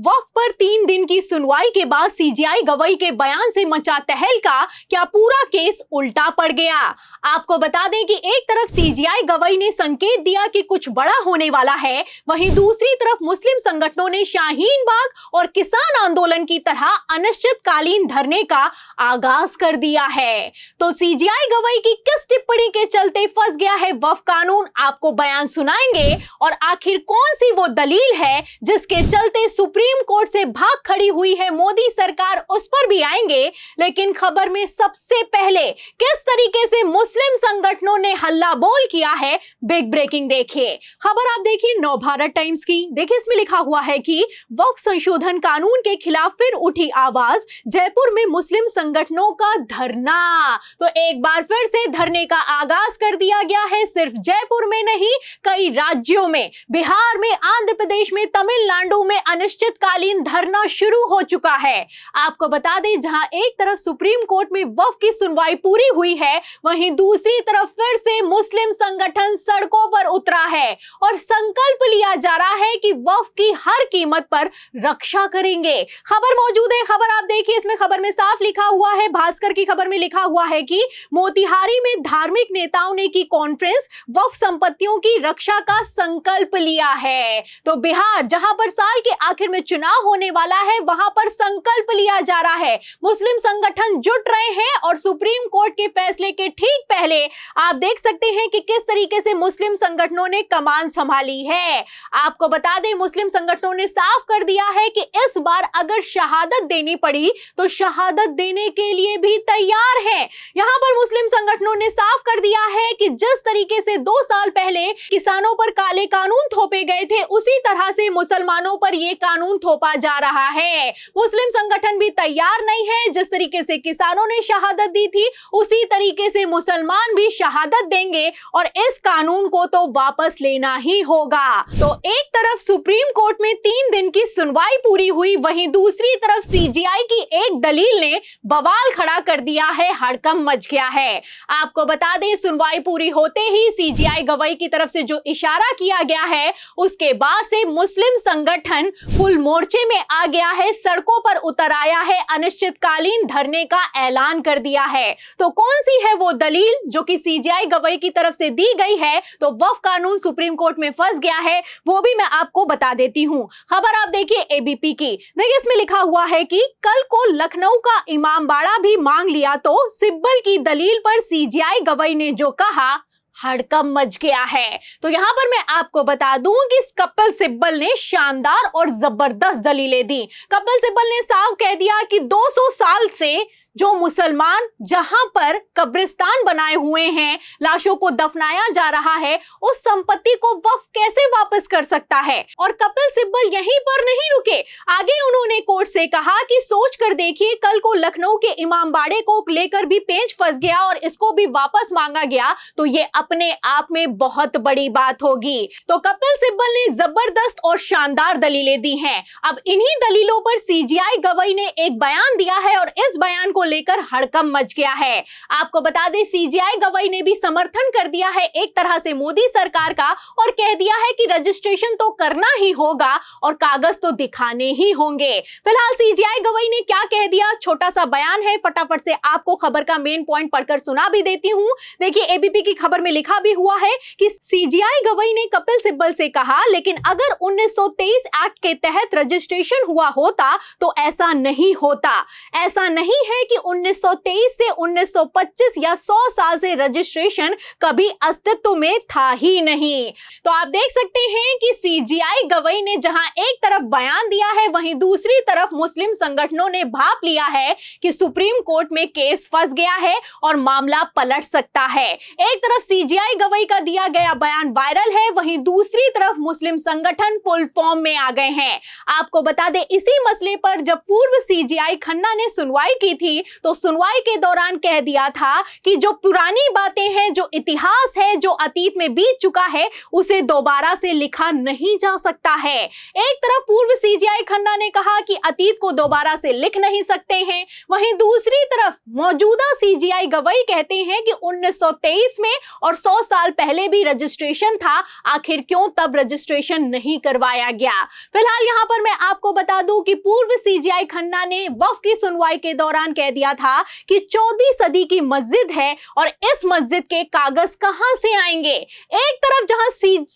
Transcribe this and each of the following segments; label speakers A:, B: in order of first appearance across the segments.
A: वक्फ पर 3 दिन की सुनवाई के बाद सीजेआई गवई के बयान से मचा तहलका, क्या पूरा केस उल्टा पड़ गया? आपको बता दें कि एक तरफ सीजेआई गवई ने संकेत दिया कि कुछ बड़ा होने वाला है, वहीं दूसरी तरफ मुस्लिम संगठनों ने शाहीन बाग और किसान आंदोलन की तरह अनिश्चितकालीन धरने का आगाज कर दिया है। तो सीजेआई गवई की किस टिप्पणी के चलते फंस गया है वक्फ कानून, आपको बयान सुनाएंगे। और आखिर कौन सी वो दलील है जिसके चलते सुप्रीम कोर्ट से भाग खड़ी हुई है मोदी सरकार, उस पर भी आएंगे। लेकिन खबर में सबसे पहले किस तरीके से मुस्लिम संगठनों ने हल्ला बोल किया है, बिग ब्रेकिंग देखिए। खबर आप देखिए नवभारत टाइम्स की। देखिए इसमें लिखा हुआ है कि वक्फ संशोधन कानून के खिलाफ फिर उठी आवाज, जयपुर में मुस्लिम संगठनों का धरना। तो एक बार फिर से धरने का आगाज कर दिया गया है, सिर्फ जयपुर में नहीं, कई राज्यों में, बिहार में, आंध्र प्रदेश में, तमिलनाडु में अनिश्चितकालीन धरना शुरू हो चुका है। आपको बता दें जहां एक तरफ सुप्रीम कोर्ट में वक्फ की सुनवाई पूरी हुई है, वहीं दूसरी तरफ फिर से मुस्लिम संगठन सड़कों पर उतरा है और संकल्प लिया जा रहा है कि वक्फ की हर कीमत पर रक्षा करेंगे। खबर मौजूद है, खबर आप देखिए, इसमें खबर में साफ लिखा हुआ है, भास्कर की खबर में लिखा हुआ है कि मोतिहारी में धार्मिक नेताओं ने की कॉन्फ्रेंस, वक्फ संपत्तियों की रक्षा का संकल्प लिया है। तो बिहार जहां पर साल के आखिर में चुनाव होने वाला है, वहां पर संकल्प लिया जा रहा है, मुस्लिम संगठन जुट रहे हैं और सुप्रीम कोर्ट के फैसले के ठीक पहले आप देख सकते हैं कि किस तरीके से मुस्लिम संगठनों ने कमान संभाली है। आपको बता दें मुस्लिम संगठनों ने साफ कर दिया है कि इस बार अगर शहादत देनी पड़ी तो शहादत देने के लिए भी तैयार हैं। यहां पर मुस्लिम संगठनों ने साफ कर दिया है कि जिस तरीके से 2 साल पहले किसानों पर काले कानून थोपे गए थे, उसी तरह से मुसलमानों पर यह कानून थोपा जा रहा है। मुस्लिम संगठन भी तैयार नहीं है, जिस तरीके से किसानों ने शहादत दी थी उसी तरीके से मुसलमान भी शहादत देंगे और इस कानून को तो वापस लेना ही होगा। तो एक तरफ सुप्रीम कोर्ट में 3 दिन की सुनवाई पूरी हुई, वहीं दूसरी तरफ सीजेआई की एक दलील ने बवाल खड़ा कर दिया है, हड़कंप मच गया है। आपको बता दें सुनवाई पूरी होते ही सीजेआई गवई की तरफ से जो इशारा किया गया है, उसके बाद से मुस्लिम संगठन फुल मोर्चे में आ गया है, सड़कों पर उतर आया है, अनिश्चितकालीन धरने का ऐलान कर दिया है। तो कौन सी है वो दलील जो कि सीजेआई गवई की तरफ से दी गई है? तो वक्फ कानून सुप्रीम कोर्ट में फंस गया है, वो भी मैं आपको बता देती हूं। खबर आप देखिए एबीपी की। देखिए इसमें लिखा हुआ है कि कल को लखनऊ का इमामबाड़ा भी मांग लिया तो सिब्बल की दलील पर सीजेआई गवई ने जो कहा, हड़कंप मच गया है। तो यहां पर मैं आपको बता दूं कि कपिल सिब्बल ने शानदार और जबरदस्त दलीलें दी। कपिल सिब्बल ने साफ कह दिया कि 200 साल से जो मुसलमान जहां पर कब्रिस्तान बनाए हुए हैं, लाशों को दफनाया जा रहा है, उस संपत्ति को वक्फ कैसे वापस कर सकता है? और कपिल सिब्बल यहीं पर नहीं रुके, आगे उन्होंने कोर्ट से कहा कि सोच कर देखिए, कल को लखनऊ के इमामबाड़े को लेकर भी पेंच फंस गया और इसको भी वापस मांगा गया तो ये अपने आप में बहुत बड़ी बात होगी। तो कपिल सिब्बल ने जबरदस्त और शानदार दलीलें दी हैं। अब इन्हीं दलीलों पर सीजेआई गवई ने एक बयान दिया है और इस बयान को लेकर हड़कंप मच गया है। आपको बता दें सीजेआई गवई ने भी समर्थन कर दिया है एक तरह से मोदी सरकार का और कह दिया है कि रजिस्ट्रेशन तो करना ही होगा और कागज तो दिखाने ही होंगे। फिलहाल सीजेआई गवई ने क्या कह दिया, छोटा सा बयान है, फटाफट से आपको खबर का मेन पॉइंट पढ़कर सुना भी देती हूं। देखिए एबीपी की खबर में लिखा भी हुआ है कि सीजेआई गवई ने कपिल सिब्बल से कहा, लेकिन अगर 1923 एक्ट के तहत रजिस्ट्रेशन हुआ होता तो ऐसा नहीं होता। ऐसा नहीं है कि 1923 से 1925 या 100 साल से रजिस्ट्रेशन कभी अस्तित्व में था ही नहीं। तो आप देख सकते हैं कि सीजेआई गवई ने जहां एक तरफ बयान दिया है, वहीं दूसरी तरफ मुस्लिम संगठनों ने भाप लिया है कि सुप्रीम कोर्ट में केस फंस गया है और मामला पलट सकता है। एक तरफ सीजेआई गवई का दिया गया बयान वायरल है, वहीं दूसरी तरफ मुस्लिम संगठन फुल फॉर्म में आ गए हैं। आपको बता दें इसी मसले पर जब पूर्व सीजेआई खन्ना ने सुनवाई की थी तो सुनवाई के दौरान कह दिया था कि जो पुरानी बातें हैं, जो इतिहास है, जो अतीत में बीत चुका है, उसे दोबारा से लिखा नहीं जा सकता है। एक तरफ पूर्व सीजेआई खन्ना ने कहा कि अतीत को दोबारा से लिख नहीं सकते हैं, वहीं दूसरी तरफ मौजूदा सीजेआई गवई कहते हैं कि 1923 में और 100 साल पहले भी रजिस्ट्रेशन था, आखिर क्यों तब रजिस्ट्रेशन नहीं करवाया गया। फिलहाल यहां पर मैं आपको बता दूं कि पूर्व सीजेआई खन्ना ने वक्फ की सुनवाई के दौरान कह दिया था कि 14वीं सदी की मस्जिद है और इस मस्जिद के कागज कहां से आएंगे। एक तरफ जहां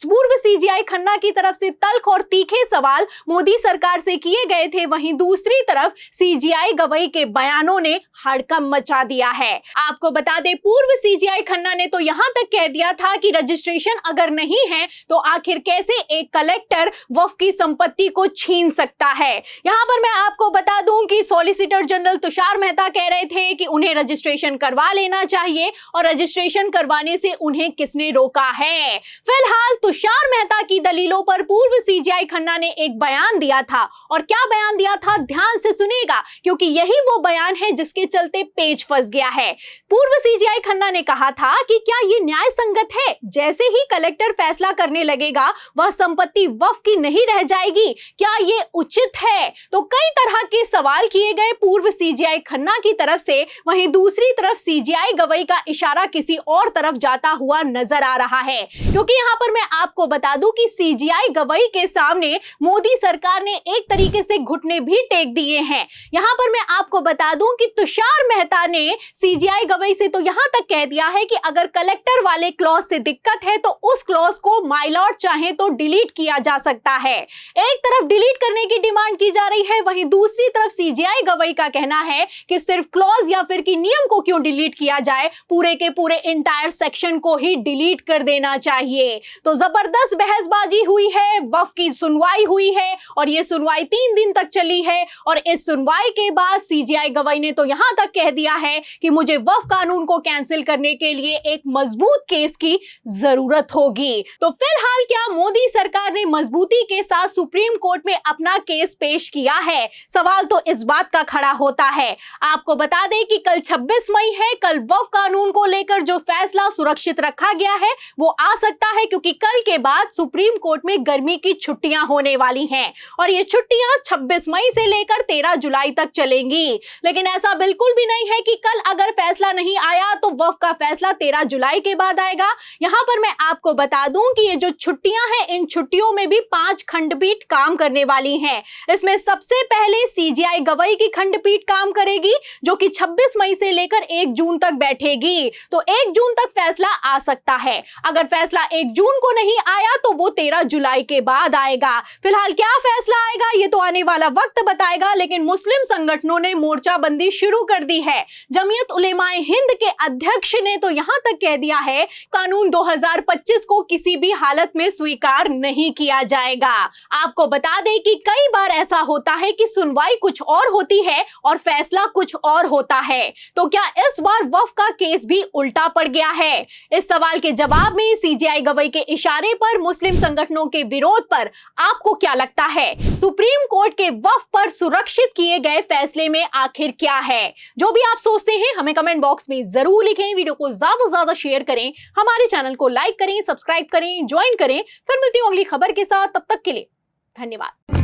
A: पूर्व सीजेआई खन्ना की तरफ से तल्ख और तीखे सवाल मोदी सरकार से किए गए थे, वहीं दूसरी तरफ सीजेआई गवई के बयानों ने हड़कंप मचा दिया है। आपको बता दें, पूर्व सीजेआई खन्ना ने तो यहां तक कह दिया था कि रजिस्ट्रेशन अगर नहीं है तो आखिर कैसे एक कलेक्टर वक्फ की संपत्ति को छीन सकता है। यहां पर मैं आपको बता दूं कि सॉलिसिटर जनरल तुषार मेहता कह रहे थे कि उन्हें रजिस्ट्रेशन करवा लेना चाहिए और रजिस्ट्रेशन करवाने से उन्हें किसने रोका है। फिलहाल तुषार मेहता की दलीलों पर पूर्व सीजेआई खन्ना ने एक बयान दिया था, और क्या बयान दिया था ध्यान से सुनिएगा, क्योंकि यही वो बयान है जिसके चलते पेज फंस गया है। पूर्व सीजेआई खन्ना ने कहा था कि क्या ये न्याय संगत है, जैसे ही कलेक्टर फैसला करने लगेगा वह संपत्ति वक्फ की नहीं रह जाएगी, क्या ये उचित है। तो कई तरह के सवाल किए गए पूर्व सीजेआई खन्ना की तरफ से, वहीं दूसरी तरफ सीजेआई गवई का इशारा किसी और तरफ जाता हुआ नजर आ रहा है, क्योंकि यहां पर मैं आपको बता दूं कि सीजेआई गवई के सामने मोदी सरकार ने एक तरीके से घुटने भी टेक दिए हैं। यहां पर मैं आपको बता दूं कि तुषार मेहता ने सीजेआई गवई से तो यहां तक कह दिया है कि अगर कलेक्टर वाले क्लॉज से दिक्कत है तो उस क्लॉज को माय लॉर्ड चाहे तो डिलीट किया जा सकता है। एक तरफ डिलीट करने की डिमांड की जा रही है, वहीं दूसरी तरफ सीजेआई गवई का कहना है कि सिर्फ क्लॉज या फिर कि नियम को क्यों डिलीट किया जाए, पूरे के पूरे इंटायर सेक्शन को ही डिलीट कर देना चाहिए। तो जबरदस्त बहसबाजी हुई है, वक्फ की सुनवाई हुई है और यह सुनवाई 3 दिन तक चली है, और इस सुनवाई के बाद सीजेआई गवई ने तो यहां तक कह दिया है कि मुझे वक्फ कानून को कैंसिल करने के लिए एक मजबूत केस की जरूरत होगी। तो फिलहाल क्या मोदी सरकार ने मजबूती के साथ सुप्रीम कोर्ट में अपना केस पेश किया है? सवाल तो इस बात का खड़ा होता है। आपको बता दें कि कल 26 मई है, कल वक्फ कानून को लेकर जो फैसला सुरक्षित रखा गया है वो आ सकता है, क्योंकि कल के बाद सुप्रीम कोर्ट में गर्मी की छुट्टियां होने वाली हैं और ये छुट्टियां 26 मई से लेकर 13 जुलाई तक चलेंगी। लेकिन ऐसा बिल्कुल भी नहीं है कि कल अगर फैसला नहीं आया तो वक्फ का फैसला 13 जुलाई के बाद आएगा। यहां पर मैं आपको बता दूं कि ये जो छुट्टियां हैं, इन छुट्टियों में भी 5 खंडपीठ काम करने वाली हैं। इसमें सबसे पहले सीजेआई गवई की खंडपीठ काम करेगी, जो कि 26 मई से लेकर 1 जून तक बैठेगी। तो 1 जून तक फैसला आ सकता है। अगर फैसला 1 जून को नहीं आया तो वो 13 जुलाई के बाद आएगा। फिलहाल क्या फैसला आएगा ये तो आने वाला वक्त बताएगा, लेकिन मुस्लिम संगठनों ने मोर्चाबंदी शुरू कर दी है। जमीयत उलेमाए हिंद के अध्यक्ष ने तो यहां तक कह दिया है कानून 2025 को किसी भी हालत में स्वीकार नहीं किया जाएगा। आपको बता दें कि कई बार ऐसा होता है कि सुनवाई कुछ और होती है और फैसला कुछ और होता है। तो क्या इस बार वक्फ का केस भी उल्टा पड़ गया है? इस सवाल के जवाब में सीजेआई गवई के इशारे पर, मुस्लिम संगठनों के विरोध पर आपको क्या लगता है? सुप्रीम कोर्ट के वक्फ पर सुरक्षित किए गए फैसले में आखिर क्या है? जो भी आप सोचते हैं हमें कमेंट बॉक्स में जरूर लिखें। वीडियो को ज्यादा से ज्यादा शेयर करें, हमारे चैनल को लाइक करें, सब्सक्राइब करें, ज्वाइन करें। फिर मिलती हूं अगली खबर के साथ, तब तक के लिए धन्यवाद।